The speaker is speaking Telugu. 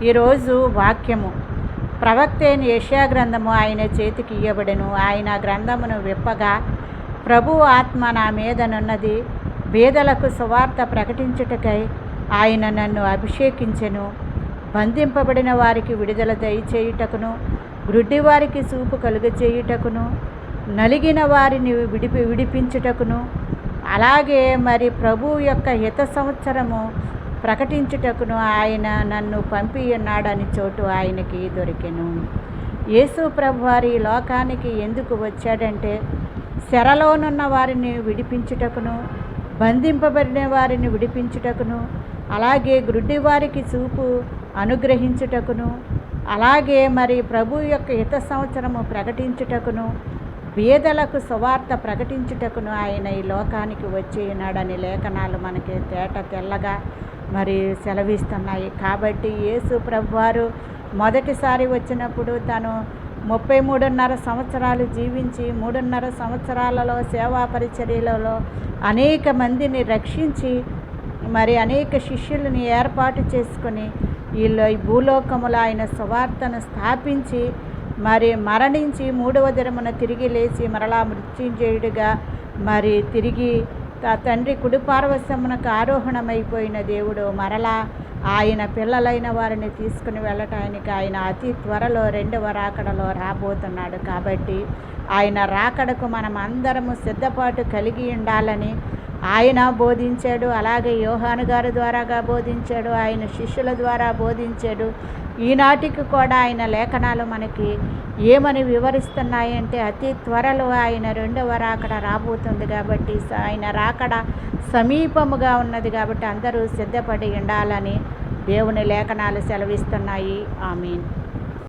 ఈరోజు వాక్యము ప్రవక్త అయిన యెషయా గ్రంథము ఆయన చేతికి ఇయ్యబడెను. ఆయన గ్రంథమును విప్పగా, ప్రభువు ఆత్మ నా మీదనున్నది, బీదలకు సువార్త ప్రకటించుటకై ఆయన నన్ను అభిషేకించెను. బంధింపబడిన వారికి విడుదల దయచేయుటకును, గ్రుడ్డివారికి చూపు కలుగచేయుటకును, నలిగిన వారిని విడిపించుటకును, అలాగే మరి ప్రభువు యొక్క హిత సంవత్సరము ప్రకటించుటకును ఆయన నన్ను పంపి ఉన్నాడని చోటు ఆయనకి దొరికెను. యేసు ప్రభు వారి లోకానికి ఎందుకు వచ్చాడంటే, చెరలోనున్న వారిని విడిపించుటకును, బంధింపబడిన వారిని విడిపించుటకును, అలాగే గ్రుడ్డి వారికి చూపు అనుగ్రహించుటకును, అలాగే మరి ప్రభు యొక్క హిత సంవత్సరము ప్రకటించుటకును, బీదలకు సువార్త ప్రకటించుటకును ఆయన ఈ లోకానికి వచ్చి ఉన్నాడని లేఖనాలు మనకి తెల్లగా మరి సెలవిస్తున్నాయి. కాబట్టి యేసు ప్రభువారు మొదటిసారి వచ్చినప్పుడు తను 33.5 సంవత్సరాలు జీవించి 3.5 సంవత్సరాలలో సేవా పరిచర్యలలో అనేక మందిని రక్షించి మరి అనేక శిష్యులని ఏర్పాటు చేసుకొని ఈ భూలోకములో ఆయన సువార్తను స్థాపించి మరి మరణించి 3వ దినమున తిరిగి లేచి మరలా మృత్యుంజయుడిగా మరి తిరిగి తండ్రి కుడిపార్వశమునకు ఆరోహణమైపోయిన దేవుడు మరలా ఆయన పిల్లలైన వారిని తీసుకుని వెళ్ళటానికి ఆయన అతి త్వరలో 2వ రాకడలో రాబోతున్నాడు. కాబట్టి ఆయన రాకడకు మనం అందరము సిద్ధపాటు కలిగి ఉండాలని ఆయన బోధించాడు. అలాగే యోహాను గారి ద్వారాగా బోధించాడు, ఆయన శిష్యుల ద్వారా బోధించాడు. ఈనాటికి కూడా ఆయన లేఖనాలు మనకి ఏమని వివరిస్తున్నాయంటే, అతి త్వరలో ఆయన 2వ రాకడ రాబోతుంది. కాబట్టి ఆయన రాకడ సమీపముగా ఉన్నది. కాబట్టి అందరూ సిద్ధపడి ఉండాలని దేవుని లేఖనాలు సెలవిస్తున్నాయి. ఆమేన్.